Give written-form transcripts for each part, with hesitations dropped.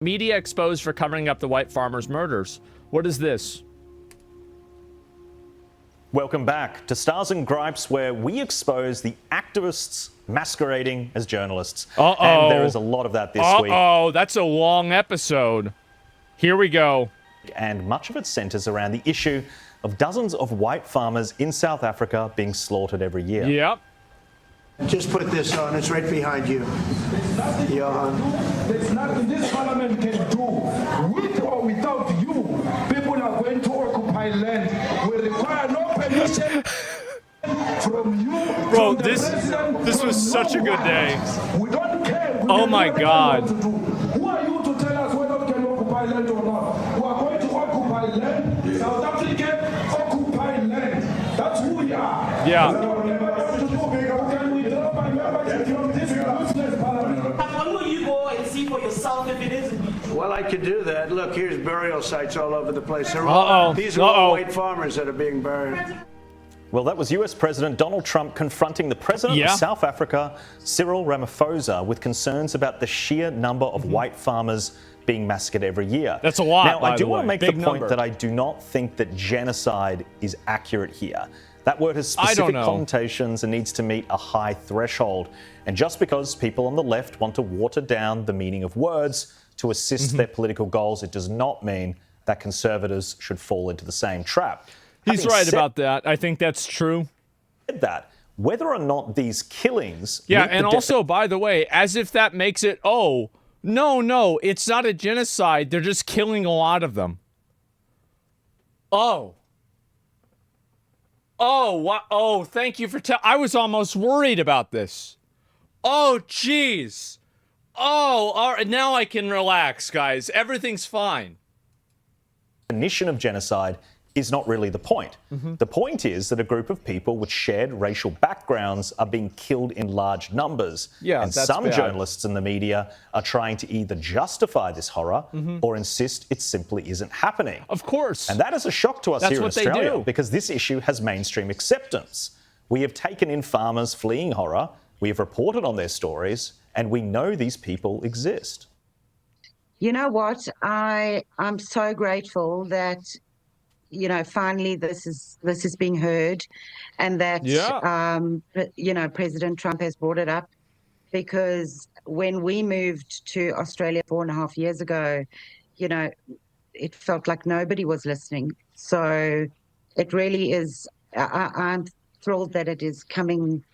Media exposed for covering up the white farmers' murders. What is this? Welcome back to Stars and Gripes, where we expose the activists masquerading as journalists. And there is a lot of that this week. That's a long episode. Here we go. And much of it centres around the issue of dozens of white farmers in South Africa being slaughtered every year. Yep. Just put this on. It's right behind you. There's nothing this parliament can do. With or without you, people are going to occupy land. We require no permission from you. Bro, this was such a good day. We don't care. Oh my God. Who are you to tell us whether we can occupy land or not? We are going to occupy land. South African occupy land. That's who we are. Yeah. Well, I could do that. Look, here's burial sites all over the place. These are all white farmers that are being buried. Well, that was US President Donald Trump confronting the president of South Africa, Cyril Ramaphosa, with concerns about the sheer number of white farmers being massacred every year. That's a lot. Now, I do want to way. make Big the point number. that I do not think that genocide is accurate here. That word has specific connotations and needs to meet a high threshold. And just because people on the left want to water down the meaning of words to assist their political goals, it does not mean that conservatives should fall into the same trap. He's right about that. I think that's true. That whether or not these killings... Yeah, and also, by the way, as if that makes it, no, it's not a genocide. They're just killing a lot of them. Thank you for I was almost worried about this. Oh, jeez. Oh, all right, now I can relax, guys. Everything's fine. Definition of genocide is not really the point. The point is that a group of people with shared racial backgrounds are being killed in large numbers. Yeah, and that's some bad. journalists in the media are trying to either justify this horror or insist it simply isn't happening. Of course. And that is a shock to us That's here in what they Australia do. because this issue has mainstream acceptance. We have taken in farmers fleeing horror, we have reported on their stories, and we know these people exist. You know what? I'm so grateful that, finally this is being heard, and that President Trump has brought it up, because when we moved to Australia 4.5 years ago, it felt like nobody was listening. So it really is. I'm thrilled that it is coming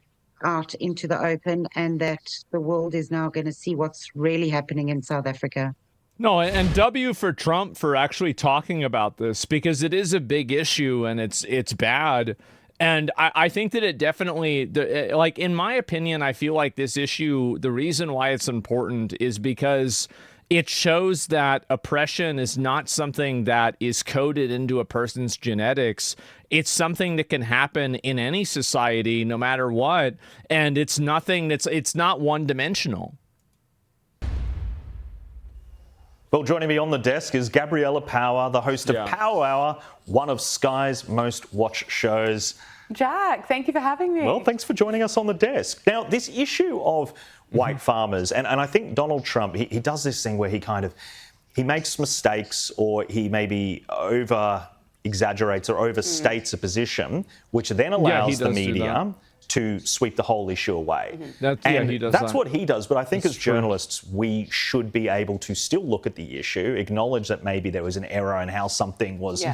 out into the open, and that the world is now going to see what's really happening in South Africa. No, and W for Trump for actually talking about this, because it is a big issue and it's bad. And I think that it definitely, like, in my opinion, I feel like this issue, the reason why it's important is because it shows that oppression is not something that is coded into a person's genetics. It's something that can happen in any society, no matter what. And it's nothing it's not one-dimensional. Well, joining me on the desk is Gabriella Power, the host of Power Hour, one of Sky's most watched shows. Jack, thank you for having me. Well, thanks for joining us on the desk. Now, this issue of white farmers, and I think Donald Trump, he does this thing where he makes mistakes, or he maybe over-exaggerates or overstates a position, which then allows the media to sweep the whole issue away. That's what he does. But I think as journalists, we should be able to still look at the issue, acknowledge that maybe there was an error in how something was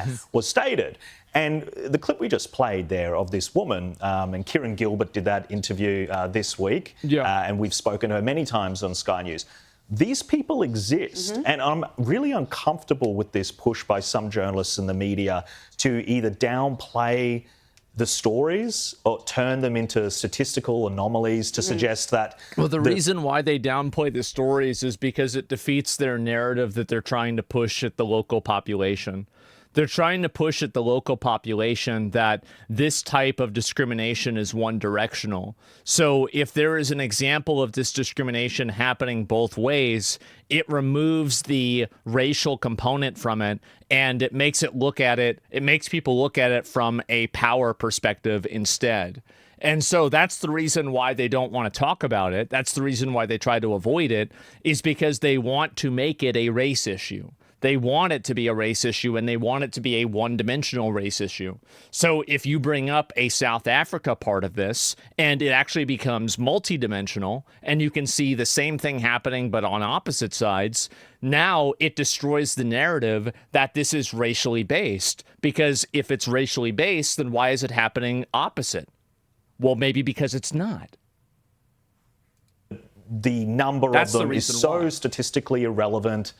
stated. And the clip we just played there of this woman, and Kieran Gilbert did that interview this week, and we've spoken to her many times on Sky News. These people exist, and I'm really uncomfortable with this push by some journalists in the media to either downplay the stories or turn them into statistical anomalies to suggest that... Well, the reason why they downplay the stories is because it defeats their narrative that they're trying to push at the local population. They're trying to push at the local population that this type of discrimination is one-directional. So if there is an example of this discrimination happening both ways, it removes the racial component from it, and it makes people look at it from a power perspective instead. And so that's the reason why they don't want to talk about it. That's the reason why they try to avoid it, is because they want to make it a race issue. They want it to be a race issue, and they want it to be a one-dimensional race issue. So if you bring up a South Africa part of this, and it actually becomes multidimensional, and you can see the same thing happening but on opposite sides, now it destroys the narrative that this is racially based. Because if it's racially based, then why is it happening opposite? Well, maybe because it's not. The number of them is so statistically irrelevant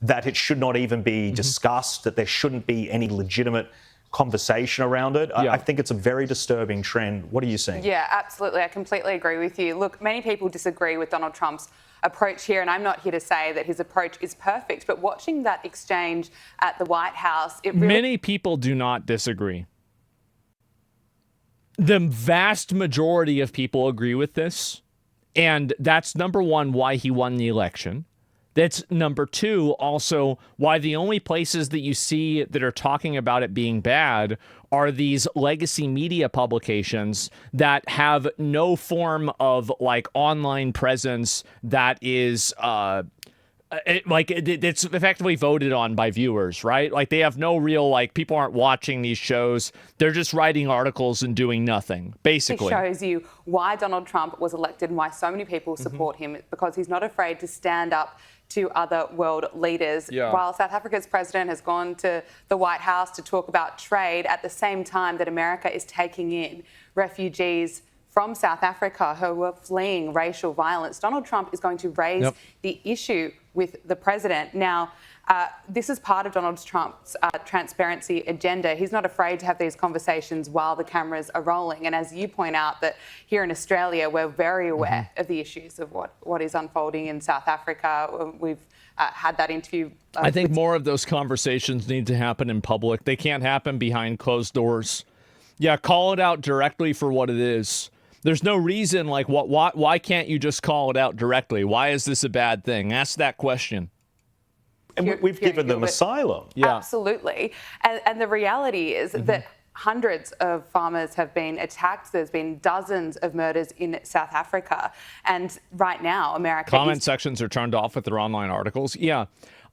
that it should not even be discussed, that there shouldn't be any legitimate conversation around it. I think it's a very disturbing trend. What are you saying? Yeah, absolutely. I completely agree with you. Look, many people disagree with Donald Trump's approach here, and I'm not here to say that his approach is perfect, but watching that exchange at the White House, it really... Many people do not disagree. The vast majority of people agree with this, and that's number one, why he won the election. That's number two, also why the only places that you see that are talking about it being bad are these legacy media publications that have no form of like online presence that is it's effectively voted on by viewers, right? Like they have no real, like, people aren't watching these shows. They're just writing articles and doing nothing, basically. It shows you why Donald Trump was elected and why so many people support him, because he's not afraid to stand up to other world leaders. While South Africa's president has gone to the White House to talk about trade at the same time that America is taking in refugees from South Africa who are fleeing racial violence, Donald Trump is going to raise the issue with the president. Now, this is part of Donald Trump's transparency agenda. He's not afraid to have these conversations while the cameras are rolling. And as you point out, that here in Australia, we're very aware of the issues of what is unfolding in South Africa. We've had that interview. I think more of those conversations need to happen in public. They can't happen behind closed doors. Yeah, call it out directly for what it is. There's no reason, like, why can't you just call it out directly? Why is this a bad thing? Ask that question. And we've given them asylum. Absolutely. And the reality is that hundreds of farmers have been attacked. There's been dozens of murders in South Africa. And right now, America... Comment sections are turned off with their online articles. Yeah.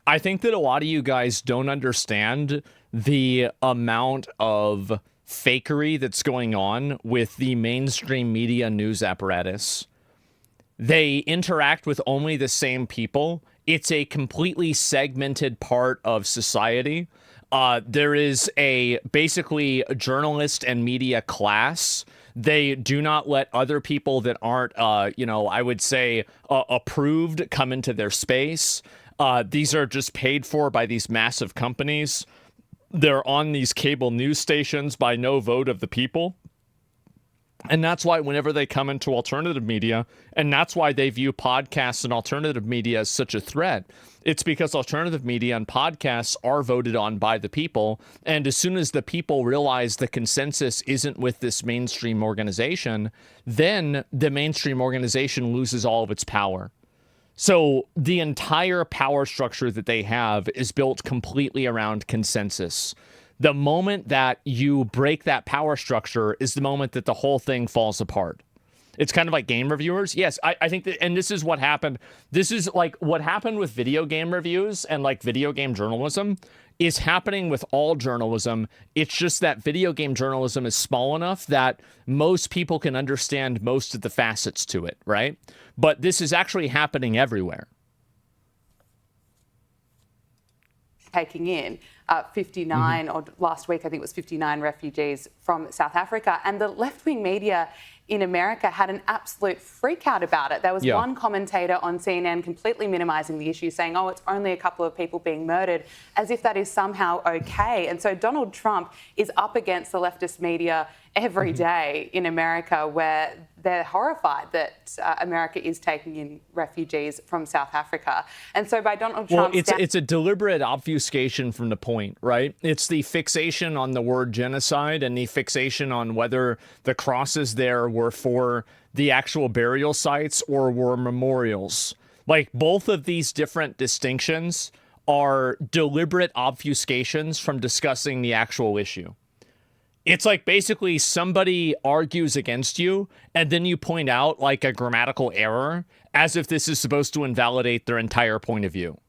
I think that a lot of you guys don't understand the amount of fakery that's going on with the mainstream media news apparatus. They interact with only the same people. It's a completely segmented part of society. There is basically a journalist and media class. They do not let other people that aren't, I would say, approved come into their space. These are just paid for by these massive companies. They're on these cable news stations by no vote of the people. And that's why whenever they come into alternative media, and that's why they view podcasts and alternative media as such a threat, it's because alternative media and podcasts are voted on by the people. And as soon as the people realize the consensus isn't with this mainstream organization, then the mainstream organization loses all of its power. So the entire power structure that they have is built completely around consensus. The moment that you break that power structure is the moment that the whole thing falls apart. It's kind of like game reviewers. Yes, I think that, and this is what happened. This is like what happened with video game reviews and like video game journalism is happening with all journalism. It's just that video game journalism is small enough that most people can understand most of the facets to it, right? But this is actually happening everywhere. Taking in 59, or last week I think it was 59 refugees from South Africa, and the left-wing media in America had an absolute freak out about it. There was one commentator on CNN completely minimizing the issue, saying, oh, it's only a couple of people being murdered, as if that is somehow okay. And so Donald Trump is up against the leftist media every day in America, where they're horrified that America is taking in refugees from South Africa. And so by Donald Trump... Well, it's a deliberate obfuscation from the point, right? It's the fixation on the word genocide and the fixation on whether the crosses there were for the actual burial sites or were memorials. Like, both of these different distinctions are deliberate obfuscations from discussing the actual issue. It's like basically somebody argues against you and then you point out like a grammatical error as if this is supposed to invalidate their entire point of view.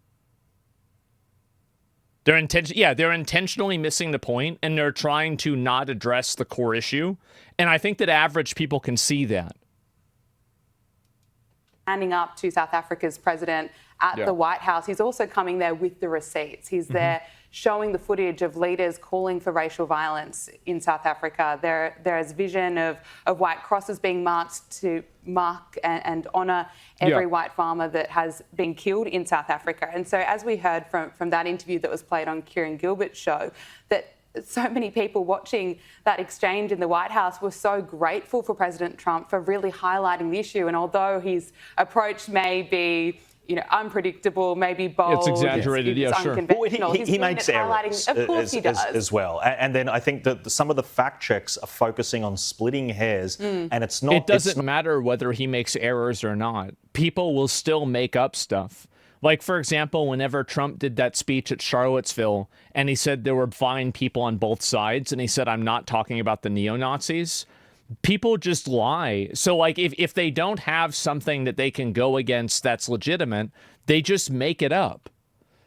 They're intentionally missing the point and they're trying to not address the core issue. And I think that average people can see that. Standing up to South Africa's president at the White House, he's also coming there with the receipts. He's there showing the footage of leaders calling for racial violence in South Africa. There is vision of white crosses being marked to mark and honour every white farmer that has been killed in South Africa. And so as we heard from that interview that was played on Kieran Gilbert's show, that so many people watching that exchange in the White House were so grateful for President Trump for really highlighting the issue. And although his approach may be, you know, unpredictable, maybe bold, it's exaggerated, it's sure. unconventional. Well, he makes errors, of course he does. As well. And then I think that some of the fact checks are focusing on splitting hairs, and it's not. It doesn't matter whether he makes errors or not. People will still make up stuff. Like, for example, whenever Trump did that speech at Charlottesville, and he said there were fine people on both sides, and he said, I'm not talking about the neo-Nazis, people just lie. So, like, if they don't have something that they can go against that's legitimate, they just make it up.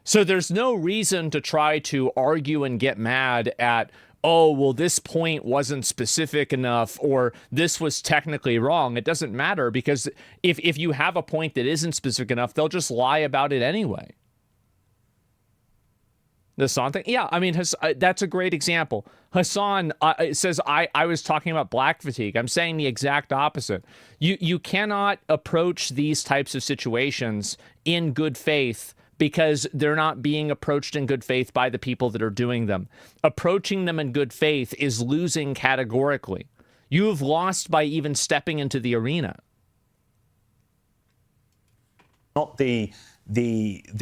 So there's no reason to try to argue and get mad at, oh, well, this point wasn't specific enough, or this was technically wrong. It doesn't matter, because if you have a point that isn't specific enough, they'll just lie about it anyway. The Hassan thing? Yeah, I mean, that's a great example. Hassan says, I was talking about black fatigue. I'm saying the exact opposite. You cannot approach these types of situations in good faith, because they're not being approached in good faith by the people that are doing them. Approaching them in good faith is losing categorically. You've lost by even stepping into the arena. Not the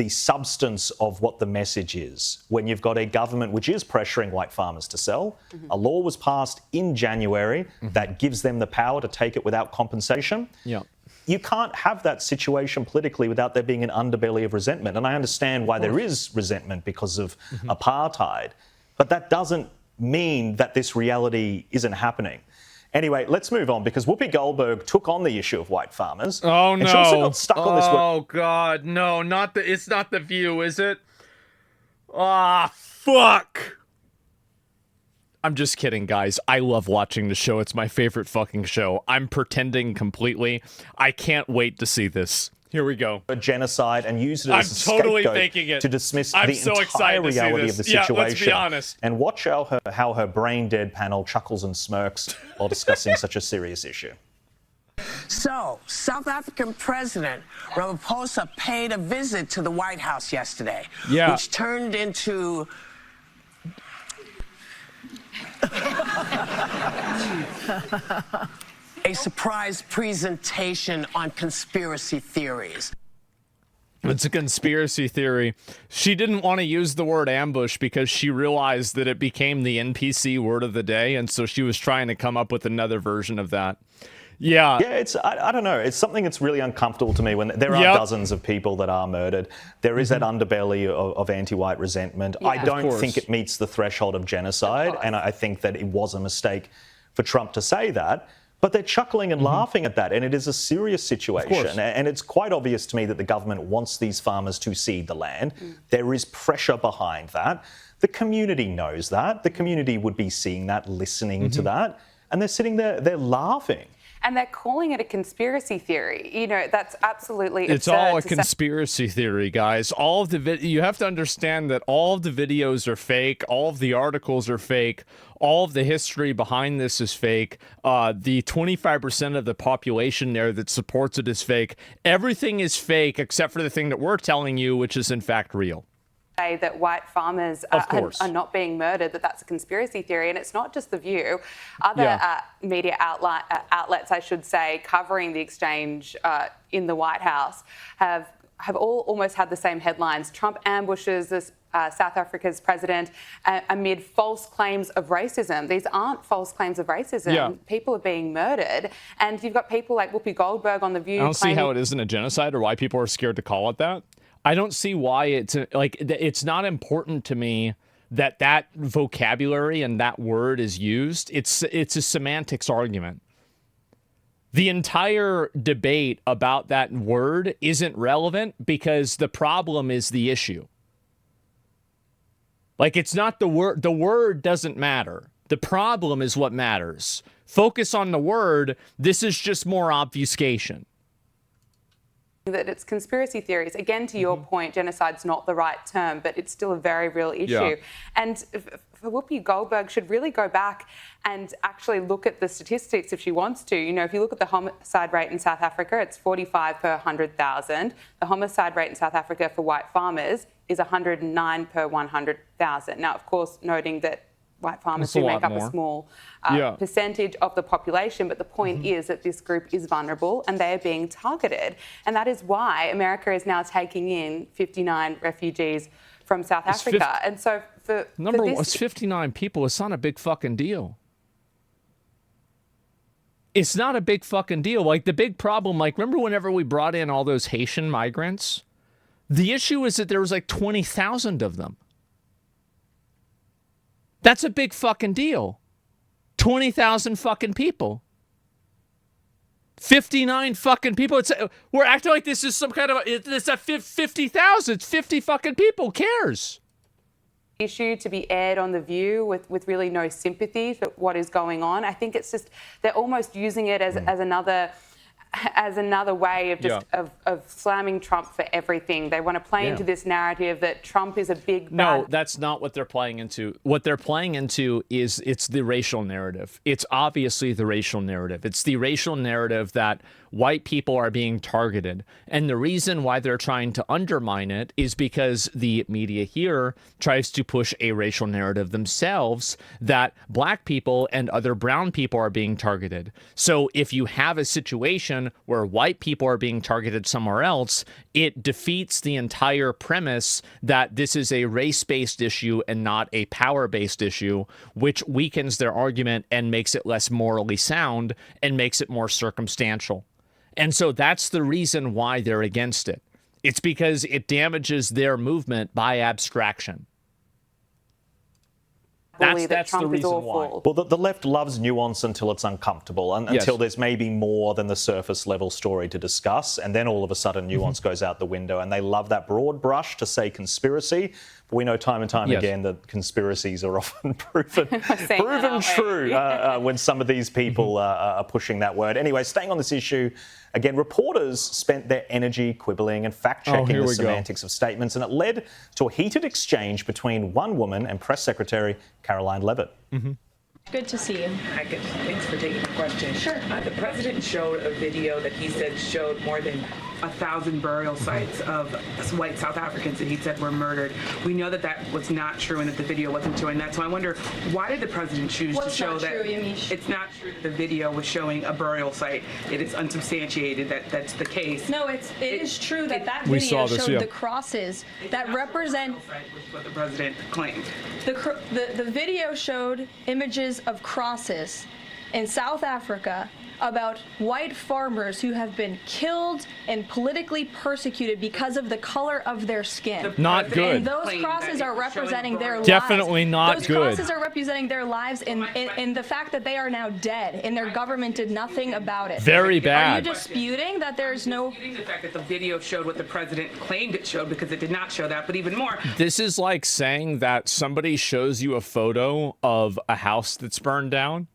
substance of what the message is. When you've got a government which is pressuring white farmers to sell, a law was passed in January that gives them the power to take it without compensation. Yeah. You can't have that situation politically without there being an underbelly of resentment. And I understand why there is resentment because of apartheid, but that doesn't mean that this reality isn't happening. Anyway, let's move on, because Whoopi Goldberg took on the issue of white farmers. Oh, no. And she also got stuck on this. Oh, God. No, it's not The View, is it? Ah, fuck. I'm just kidding, guys. I love watching the show. It's my favorite fucking show. I'm pretending completely. I can't wait to see this. Here we go. A genocide, and use it as a scapegoat to dismiss the entire reality of the situation. Yeah, let's be honest. And watch how her brain-dead panel chuckles and smirks while discussing such a serious issue. So, South African President Ramaphosa paid a visit to the White House yesterday, which turned into a surprise presentation on conspiracy theories. It's a conspiracy theory. She didn't want to use the word ambush because she realized that it became the NPC word of the day, and so she was trying to come up with another version of that. Yeah. Yeah, I don't know. It's something that's really uncomfortable to me when there are dozens of people that are murdered. There is that underbelly of anti-white resentment. I don't think it meets the threshold of genocide, and I think that it was a mistake for Trump to say that. But they're chuckling and laughing at that, and it is a serious situation. And it's quite obvious to me that the government wants these farmers to cede the land. There is pressure behind that. The community knows that. The community would be seeing that, listening to that, and they're sitting there, they're laughing. And they're calling it a conspiracy theory. You know, that's absolutely absurd. It's all a conspiracy theory, guys. All of the you have to understand that all of the videos are fake. All of the articles are fake. All of the history behind this is fake. The 25% of the population there that supports it is fake. Everything is fake except for the thing that we're telling you, which is in fact real. That white farmers are not being murdered, that's a conspiracy theory. And it's not just The View. Other media outlets, I should say, covering the exchange in the White House have all almost had the same headlines. Trump ambushes this, South Africa's president amid false claims of racism. These aren't false claims of racism. Yeah. People are being murdered. And you've got people like Whoopi Goldberg on The View. I don't see how it isn't a genocide or why people are scared to call it that. I don't see why it's like, it's not important to me that vocabulary and that word is used, it's a semantics argument. The entire debate about that word isn't relevant because the problem is the issue. Like, it's not the word. The word doesn't matter. The problem is what matters. Focus on the word. This is just more obfuscation. That it's conspiracy theories. Again, to your point, genocide's not the right term, but it's still a very real issue. Yeah. And for Whoopi Goldberg should really go back and actually look at the statistics if she wants to. You know, if you look at the homicide rate in South Africa, it's 45 per 100,000. The homicide rate in South Africa for white farmers is 109 per 100,000. Now, of course, noting that white farmers do make up a small percentage of the population, but the point is that this group is vulnerable and they are being targeted. And that is why America is now taking in 59 refugees from South Africa. And so for it's 59 people. It's not a big fucking deal. It's not a big fucking deal. Like, the big problem, like, remember whenever we brought in all those Haitian migrants? The issue is that there was like 20,000 of them. That's a big fucking deal. 20,000 fucking people. 59 fucking people. We're acting like this is some kind of, it's a 50,000. It's 50 fucking people. Who cares? Issue to be aired on The View with really no sympathy for what is going on. I think it's just, they're almost using it as another way of just of slamming Trump for everything. They want to play into this narrative that Trump is a big bad. No, that's not what they're playing into. What they're playing into is it's the racial narrative. It's obviously the racial narrative. It's the racial narrative that white people are being targeted. And the reason why they're trying to undermine it is because the media here tries to push a racial narrative themselves that black people and other brown people are being targeted. So if you have a situation where white people are being targeted somewhere else, it defeats the entire premise that this is a race-based issue and not a power-based issue, which weakens their argument and makes it less morally sound and makes it more circumstantial. And so that's the reason why they're against it. It's because it damages their movement by abstraction. That's the reason why. Well, the left loves nuance until it's uncomfortable, and until there's maybe more than the surface level story to discuss, and then all of a sudden nuance goes out the window, and they love that broad brush to say conspiracy. But we know time and time again that conspiracies are often proven true when some of these people are pushing that word. Anyway, staying on this issue, again, reporters spent their energy quibbling and fact-checking the semantics of statements, and it led to a heated exchange between one woman and Press Secretary Caroline Leavitt. Good to see you. Hi, good. Thanks for taking the question. Sure. The president showed a video that he said showed more than 1,000 burial sites of white South Africans that he said were murdered. We know that that was not true and that the video wasn't showing that. So I wonder, why did the president choose to show that? It's not true that the video was showing a burial site. It is unsubstantiated that that's the case. No, it is true that that video showed the crosses that represent what the president claimed. The video showed images of crosses in South Africa about white farmers who have been killed and politically persecuted because of the color of their skin. Not good. And those crosses are representing their lives. Definitely not good. Those crosses are representing their lives in the fact that they are now dead and their government did nothing about it. Very bad. Are you disputing that there's no... The fact that the video showed what the president claimed it showed, because it did not show that, but even more... This is like saying that somebody shows you a photo of a house that's burned down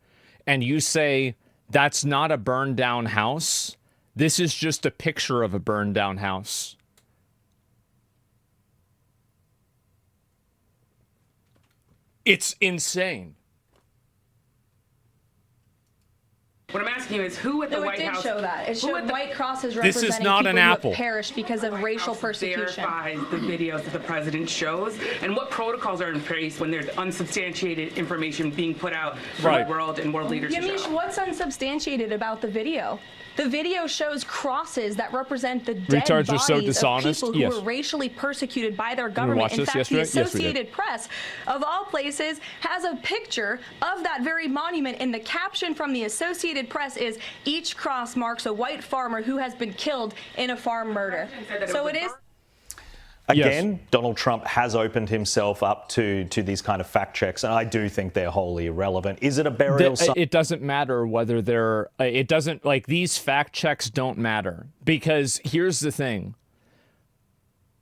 and you say, that's not a burned down house. This is just a picture of a burned down house. It's insane. What I'm asking you is who at the White House... it did show that. It showed white crosses representing this is not people an apple. who have perished because of racial persecution. Verifies the videos that the president shows, and what protocols are in place when there's unsubstantiated information being put out for the world and world leaders to show? Yamiche, what's unsubstantiated about the video? The video shows crosses that represent the dead bodies of people who were racially persecuted by their government. In fact, the Associated Press, of all places, has a picture of that very monument, and the caption from the Associated Press is, "Each cross marks a white farmer who has been killed in a farm murder." So it is... Again, Donald Trump has opened himself up to these kind of fact checks, and I do think they're wholly irrelevant. Is it a burial site? It doesn't matter whether they're, it doesn't, like, these fact checks don't matter, because here's the thing.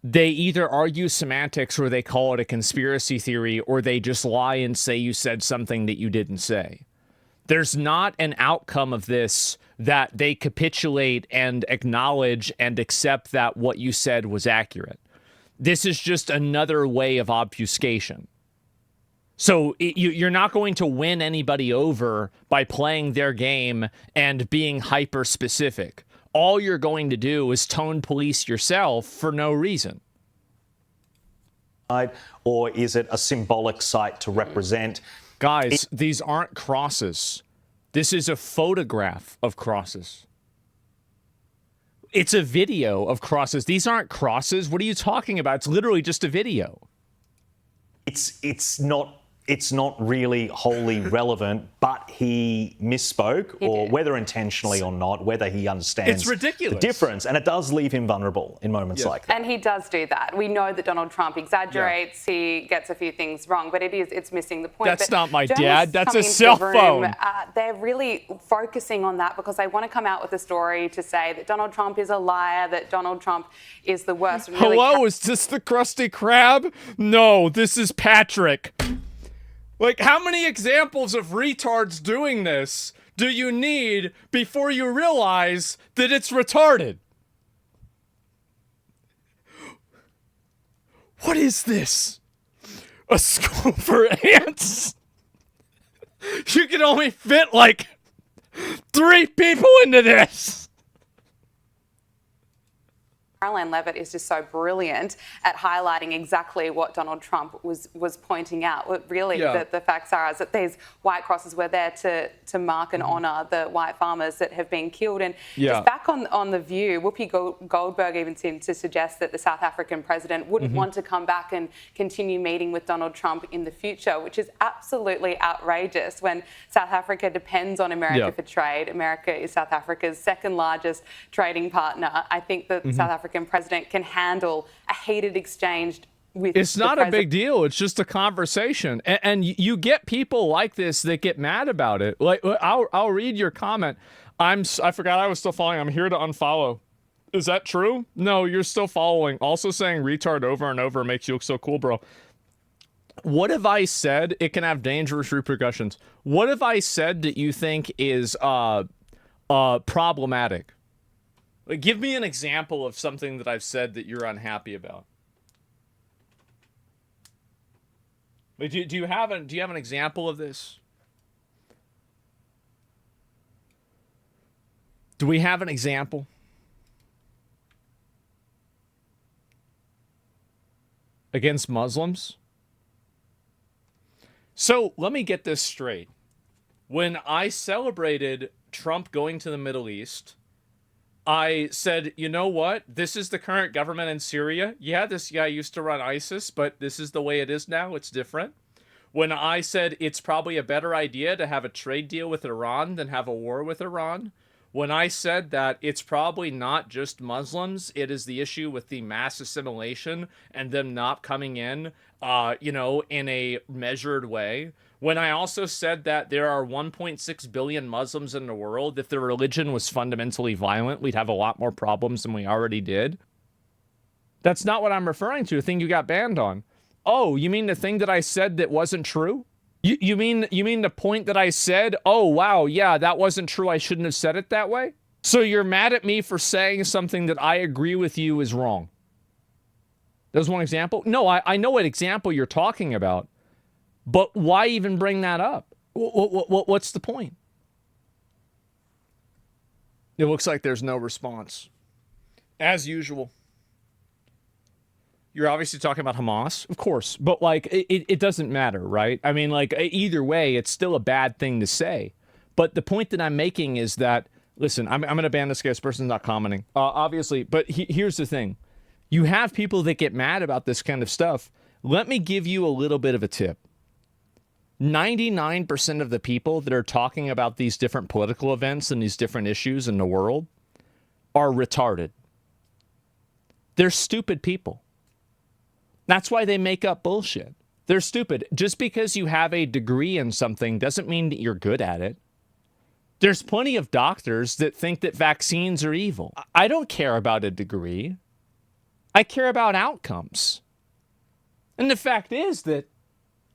They either argue semantics or they call it a conspiracy theory, or they just lie and say you said something that you didn't say. There's not an outcome of this that they capitulate and acknowledge and accept that what you said was accurate. This is just another way of obfuscation. So you're not going to win anybody over by playing their game and being hyper specific. All you're going to do is tone police yourself for no reason. Or is it a symbolic site to represent? Guys, these aren't crosses. This is a photograph of crosses. It's a video of crosses. These aren't crosses. What are you talking about? It's literally just a video. It's not really wholly relevant, but he misspoke, or whether intentionally or not, whether he understands it's ridiculous. The difference. And it does leave him vulnerable in moments like that. And he does do that. We know that Donald Trump exaggerates. He gets a few things wrong, but it's missing the point. That's not my dad. That's a cell phone. They're really focusing on that because they want to come out with a story to say that Donald Trump is a liar, that Donald Trump is the worst. Really Hello, is this the Krusty Krab? No, this is Patrick. Like, how many examples of retards doing this do you need before you realize that it's retarded? What is this? A school for ants? You can only fit, like, 3 people into this. Caroline Levitt is just so brilliant at highlighting exactly what Donald Trump was pointing out. Really, the facts are is that these white crosses were there to mark and honour the white farmers that have been killed. And just back on The View, Whoopi Goldberg even seemed to suggest that the South African president wouldn't want to come back and continue meeting with Donald Trump in the future, which is absolutely outrageous when South Africa depends on America for trade. America is South Africa's second largest trading partner. I think that South African president can handle a heated exchange with it's not a big deal. It's just a conversation. And you get people like this that get mad about it. Like, I'll read your comment. I forgot I was still following. I'm here to unfollow. Is that true? No, you're still following. Also saying retard over and over makes you look so cool, bro. What have I said? It can have dangerous repercussions. What have I said that you think is problematic? Like, give me an example of something that I've said that you're unhappy about. Like, do you have an example of this? Do we have an example? Against Muslims? So let me get this straight. When I celebrated Trump going to the Middle East, I said, you know what? This is the current government in Syria. Yeah, this guy used to run ISIS, but this is the way it is now. It's different. When I said it's probably a better idea to have a trade deal with Iran than have a war with Iran. When I said that it's probably not just Muslims, it is the issue with the mass assimilation and them not coming in, in a measured way. When I also said that there are 1.6 billion Muslims in the world, if their religion was fundamentally violent, we'd have a lot more problems than we already did. That's not what I'm referring to, the thing you got banned on. Oh, you mean the thing that I said that wasn't true? You mean the point that I said, oh, wow, yeah, that wasn't true, I shouldn't have said it that way? So you're mad at me for saying something that I agree with you is wrong. That was one example? No, I know what example you're talking about. But why even bring that up? What's the point? It looks like there's no response. As usual. You're obviously talking about Hamas, of course. But, like, it doesn't matter, right? I mean, like, either way, it's still a bad thing to say. But the point that I'm making is that, listen, I'm going to ban this guy. This person's not commenting, obviously. But here's the thing. You have people that get mad about this kind of stuff. Let me give you a little bit of a tip. 99% of the people that are talking about these different political events and these different issues in the world are retarded. They're stupid people. That's why they make up bullshit. They're stupid. Just because you have a degree in something doesn't mean that you're good at it. There's plenty of doctors that think that vaccines are evil. I don't care about a degree. I care about outcomes. And the fact is that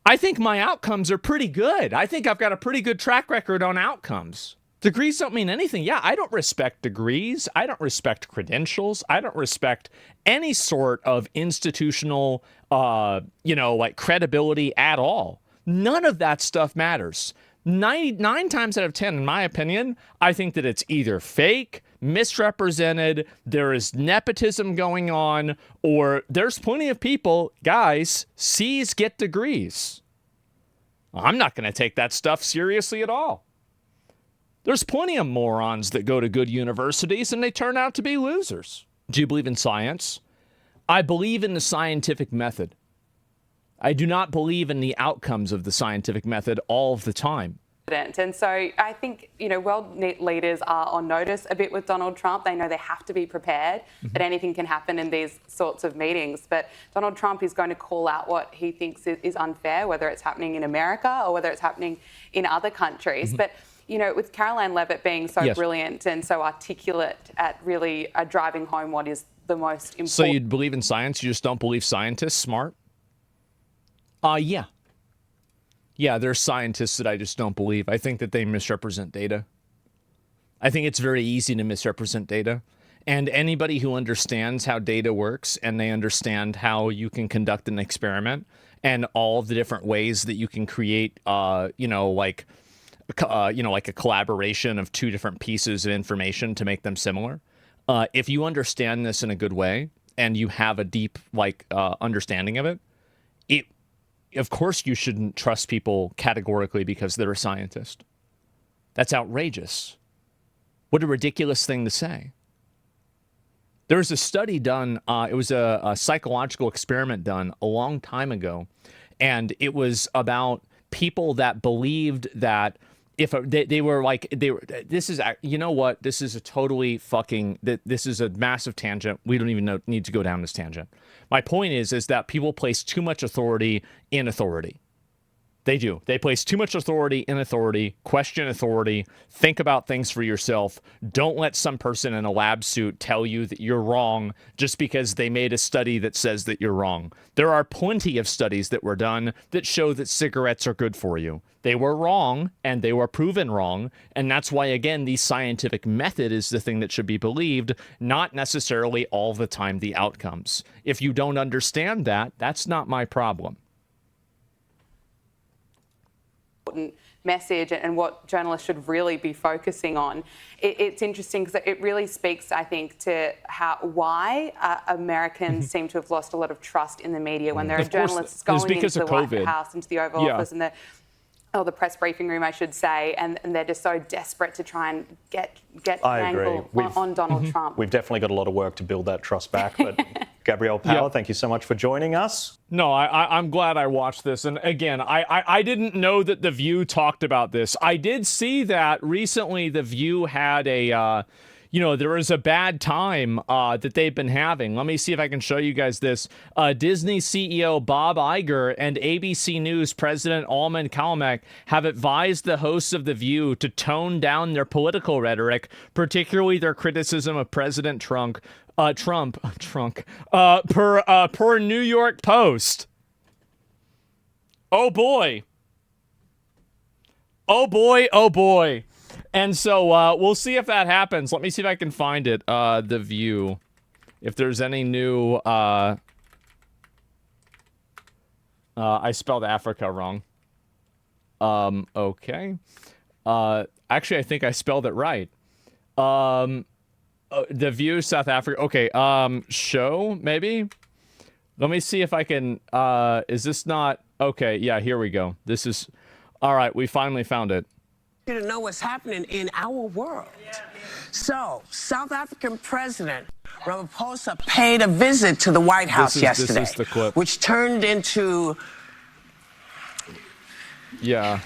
I think my outcomes are pretty good. I think I've got a pretty good track record on outcomes. Degrees don't mean anything. Yeah, I don't respect degrees. I don't respect credentials. I don't respect any sort of institutional, like credibility at all. None of that stuff matters. 99 times out of 10, in my opinion, I think that it's either fake, misrepresented, there is nepotism going on, or there's plenty of people, guys, C's get degrees. I'm not going to take that stuff seriously at all. There's plenty of morons that go to good universities and they turn out to be losers. Do you believe in science? I believe in the scientific method. I do not believe in the outcomes of the scientific method all of the time. And so I think, world leaders are on notice a bit with Donald Trump. They know they have to be prepared that anything can happen in these sorts of meetings. But Donald Trump is going to call out what he thinks is unfair, whether it's happening in America or whether it's happening in other countries. But with Caroline Leavitt being so brilliant and so articulate at really driving home what is the most important. So you believe in science, you just don't believe scientists smart? Yeah. Yeah, there's scientists that I just don't believe. I think that they misrepresent data. I think it's very easy to misrepresent data. And anybody who understands how data works and they understand how you can conduct an experiment and all of the different ways that you can create, like a collaboration of two different pieces of information to make them similar. If you understand this in a good way and you have a deep understanding of it, of course you shouldn't trust people categorically because they're a scientist. That's outrageous. What a ridiculous thing to say. There was a study done, it was a psychological experiment done a long time ago, and it was about people that believed that if this is, this is a totally this is a massive tangent. We don't even need to go down this tangent. My point is that people place too much authority in authority. They do. They place too much authority in authority, question authority, think about things for yourself. Don't let some person in a lab suit tell you that you're wrong just because they made a study that says that you're wrong. There are plenty of studies that were done that show that cigarettes are good for you. They were wrong, and they were proven wrong, and that's why, again, the scientific method is the thing that should be believed, not necessarily all the time the outcomes. If you don't understand that, that's not my problem. Message and what journalists should really be focusing on. It's interesting because it really speaks, I think, to why Americans seem to have lost a lot of trust in the media when there are journalists going into the White House, into the Oval Office, and the press briefing room, I should say, and they're just so desperate to try and get an angle on Donald Trump. We've definitely got a lot of work to build that trust back, but Gabrielle Power, thank you so much for joining us. No, I'm glad I watched this. And again, I didn't know that The View talked about this. I did see that recently The View had a, there was a bad time that they've been having. Let me see if I can show you guys this. Disney CEO Bob Iger and ABC News President Alman Kalmek have advised the hosts of The View to tone down their political rhetoric, particularly their criticism of President Trump, per New York Post. Oh boy. Oh boy, oh boy. And so we'll see if that happens. Let me see if I can find it. The View. If there's any new... I spelled Africa wrong. Okay. Actually, I think I spelled it right. The View, South Africa. Okay, show, maybe? Let me see if I can... is this not... Okay, yeah, here we go. This is... All right, we finally found it. To know what's happening in our world. So, South African President Ramaphosa paid a visit to the White House yesterday, this is the clip. which turned into... Yeah.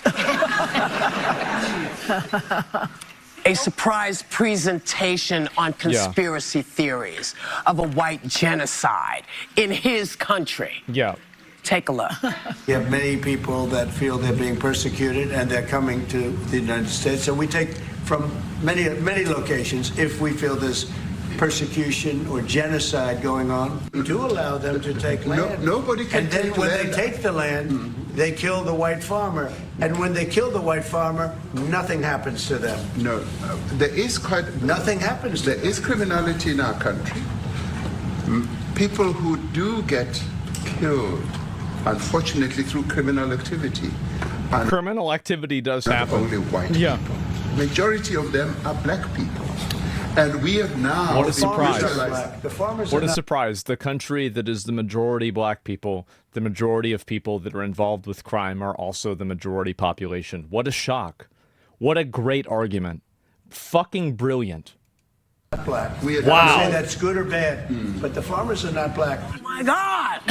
a surprise presentation on conspiracy theories of a white genocide in his country. Yeah. Take a look. You have many people that feel they're being persecuted and they're coming to the United States. So we take from many locations if we feel there's persecution or genocide going on. We do allow them to take land. Nobody can take land. And then when they take the land, they kill the white farmer. And when they kill the white farmer, nothing happens to them. No, there is nothing happens to them. There is criminality in our country. People who do get killed, unfortunately, through criminal activity. And criminal activity does happen. Only white people. Majority of them are black people. And we have now... What a surprise. What a surprise. The country that is the majority black people, the majority of people that are involved with crime are also the majority population. What a shock. What a great argument. Fucking brilliant. Black. Wow. I say that's good or bad, but the farmers are not black. Oh my God!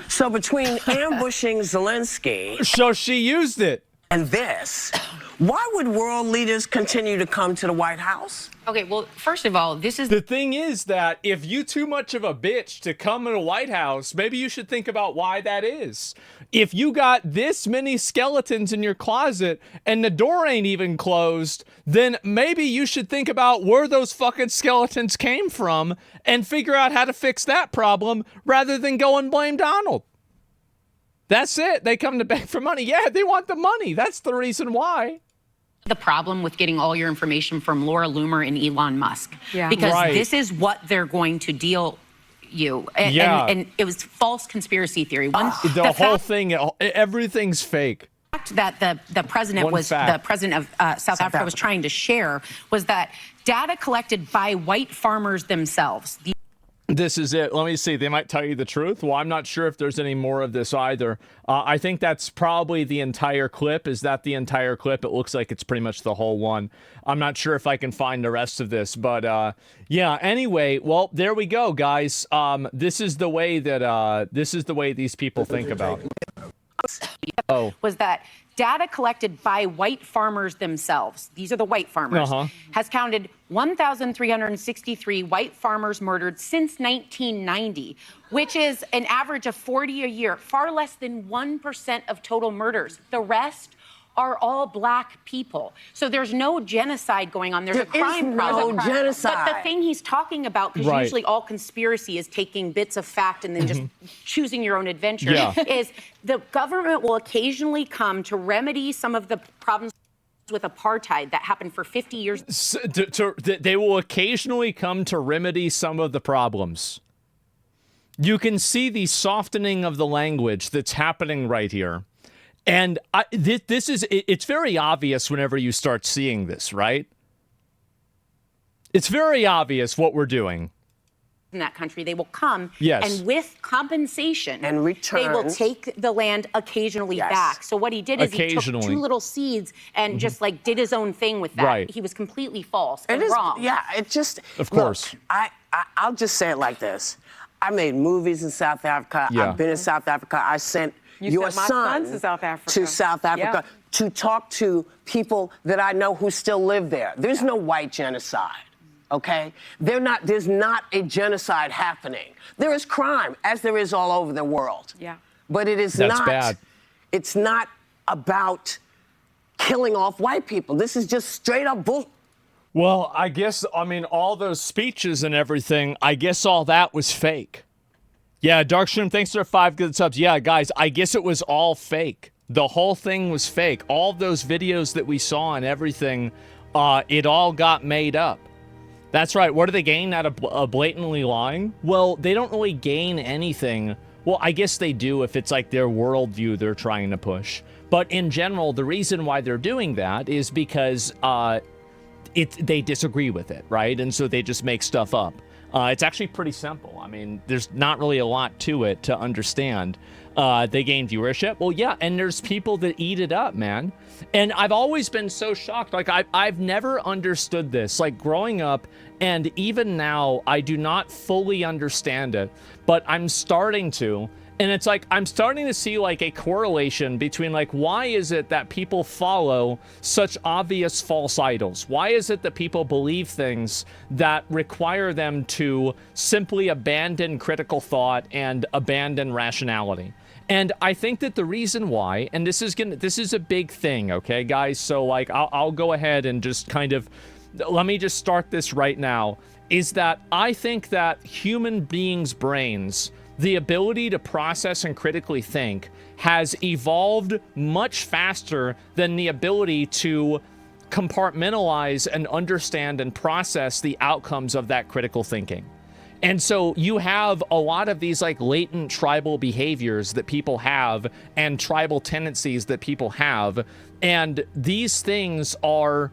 So between ambushing Zelensky... So she used it. And this... Why would world leaders continue to come to the White House? Okay, well, first of all, this is... The thing is that if you too much of a bitch to come in the White House, maybe you should think about why that is. If you got this many skeletons in your closet and the door ain't even closed, then maybe you should think about where those fucking skeletons came from and figure out how to fix that problem rather than go and blame Donald. That's it. They come to beg for money. Yeah, they want the money. That's the reason why. The problem with getting all your information from Laura Loomer and Elon Musk. Yeah. Because this is what they're going to deal you. And it was false conspiracy theory. The whole thing, everything's fake. The fact that the president the president of South Africa was trying to share was that data collected by white farmers themselves. This is it. Let me see. They might tell you the truth. Well, I'm not sure if there's any more of this either. I think that's probably the entire clip. Is that the entire clip? It looks like it's pretty much the whole one. I'm not sure if I can find the rest of this, but yeah. Anyway, well, there we go, guys. This is the way that these people think about it. Was that data collected by white farmers themselves, these are the white farmers, has counted 1,363 white farmers murdered since 1990, which is an average of 40 a year, far less than 1% of total murders. The rest are all black people. So there's no genocide going on. There's a crime problem. No genocide. But the thing he's talking about, because usually all conspiracy is taking bits of fact and then just choosing your own adventure, is the government will occasionally come to remedy some of the problems with apartheid that happened for 50 years. They will occasionally come to remedy some of the problems. You can see the softening of the language that's happening right here. And it's very obvious whenever you start seeing this, right? It's very obvious what we're doing. In that country, they will come and with compensation and return, they will take the land occasionally back. So what he did is he took 2 little seeds and just like did his own thing with that. He was completely false and wrong. Yeah, it just... Of course. Look, I'll just say it like this. I made movies in South Africa. I've been in South Africa. I sent your son to South Africa, to talk to people that I know who still live there. There's no white genocide, okay? There's not a genocide happening. There is crime, as there is all over the world. Yeah. But it is bad. It's not about killing off white people. This is just straight up bull. Well, I mean, all those speeches and everything, I guess all that was fake. Yeah, Darkstream, thanks for 5 good subs. Yeah, guys, I guess it was all fake. The whole thing was fake. All those videos that we saw and everything, it all got made up. That's right. What do they gain out of blatantly lying? Well, they don't really gain anything. Well, I guess they do if it's like their worldview they're trying to push. But in general, the reason why they're doing that is because they disagree with it, right? And so they just make stuff up. It's actually pretty simple. I mean, there's not really a lot to it to understand. They gain viewership. Well, yeah, and there's people that eat it up, man. And I've always been so shocked. Like, I've never understood this. Like, growing up, and even now, I do not fully understand it. But I'm starting to. And it's like, I'm starting to see like a correlation between like, why is it that people follow such obvious false idols? Why is it that people believe things that require them to simply abandon critical thought and abandon rationality? And I think that the reason why, and this is a big thing, okay, guys? So like, I'll go ahead and just kind of, let me just start this right now, is that I think that human beings' brains, the ability to process and critically think, has evolved much faster than the ability to compartmentalize and understand and process the outcomes of that critical thinking. And so you have a lot of these like latent tribal behaviors that people have and tribal tendencies that people have. And these things are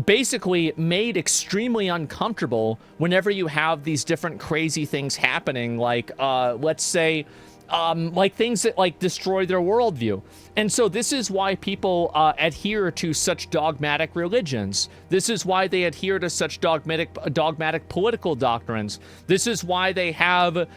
basically made extremely uncomfortable whenever you have these different crazy things happening, like let's say like things that like destroy their worldview. And so this is why people adhere to such dogmatic religions. This is why they adhere to such dogmatic political doctrines. This is why they have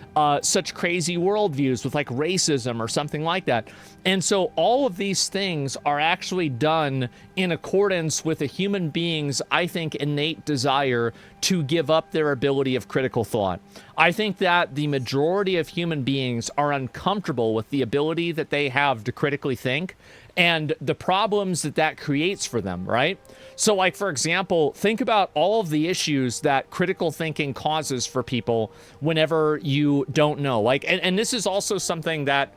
such crazy worldviews with like racism or something like that. And so all of these things are actually done in accordance with a human being's, I think, innate desire to give up their ability of critical thought. I think that the majority of human beings are uncomfortable with the ability that they have to critically think and the problems that that creates for them, right? So like, for example, think about all of the issues that critical thinking causes for people whenever you don't know. Like, and this is also something that,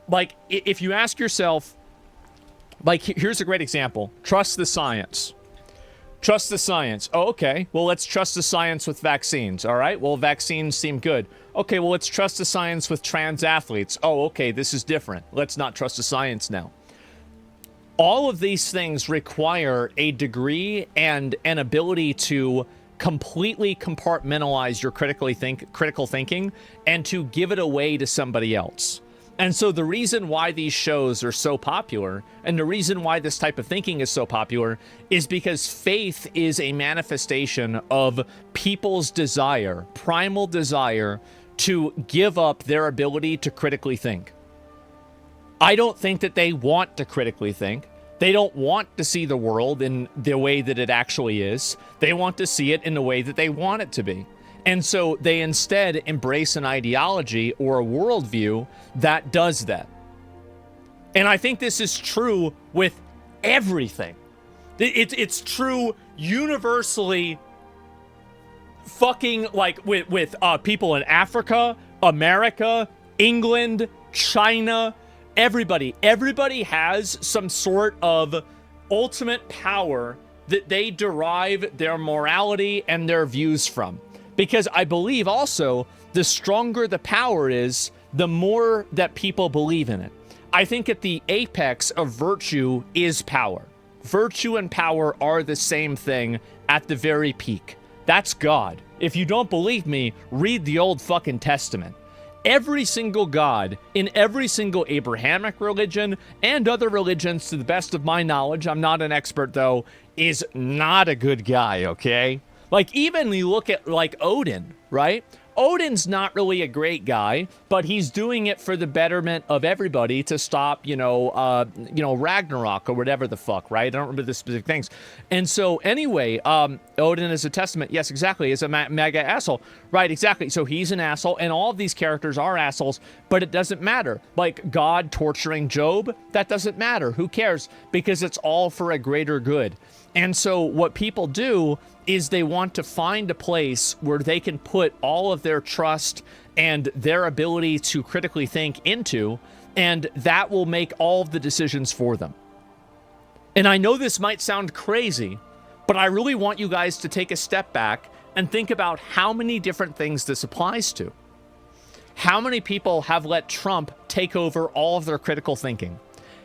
like, if you ask yourself, like, here's a great example. Trust the science. Trust the science. Oh, okay. Well, let's trust the science with vaccines. All right. Well, vaccines seem good. Okay. Well, let's trust the science with trans athletes. Oh, okay. This is different. Let's not trust the science now. All of these things require a degree and an ability to completely compartmentalize your critical thinking and to give it away to somebody else. And so the reason why these shows are so popular and the reason why this type of thinking is so popular is because faith is a manifestation of people's desire, primal desire, to give up their ability to critically think. I don't think that they want to critically think. They don't want to see the world in the way that it actually is. They want to see it in the way that they want it to be. And so they instead embrace an ideology or a worldview that does that. And I think this is true with everything. It's true universally, fucking like with people in Africa, America, England, China, everybody. Everybody has some sort of ultimate power that they derive their morality and their views from. Because I believe also the stronger the power is, the more that people believe in it. I think at the apex of virtue is power. Virtue and power are the same thing at the very peak. That's God. If you don't believe me, read the Old fucking Testament. Every single God in every single Abrahamic religion and other religions, to the best of my knowledge, I'm not an expert though, is not a good guy, okay? Like, even you look at, like, Odin, right? Odin's not really a great guy, but he's doing it for the betterment of everybody to stop, Ragnarok or whatever the fuck, right? I don't remember the specific things. And so, anyway, Odin is a testament. Yes, exactly. Is a mega asshole. Right, exactly. So he's an asshole, and all of these characters are assholes, but it doesn't matter. Like, God torturing Job, that doesn't matter. Who cares? Because it's all for a greater good. And so what people do is they want to find a place where they can put all of their trust and their ability to critically think into, and that will make all of the decisions for them. And I know this might sound crazy, but I really want you guys to take a step back and think about how many different things this applies to. How many people have let Trump take over all of their critical thinking?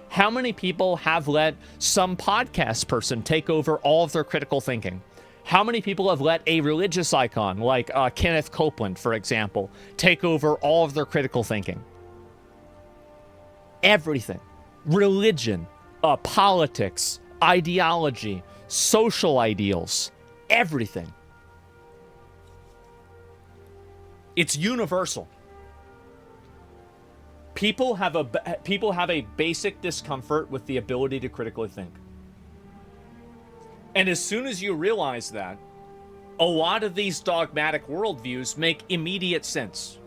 How many people have let some podcast person take over all of their critical thinking? How many people have let a religious icon like Kenneth Copeland, for example, take over all of their critical thinking? Everything. Religion, politics, ideology, social ideals, everything. It's universal. people have a basic discomfort with the ability to critically think. And as soon as you realize that, a lot of these dogmatic worldviews make immediate sense.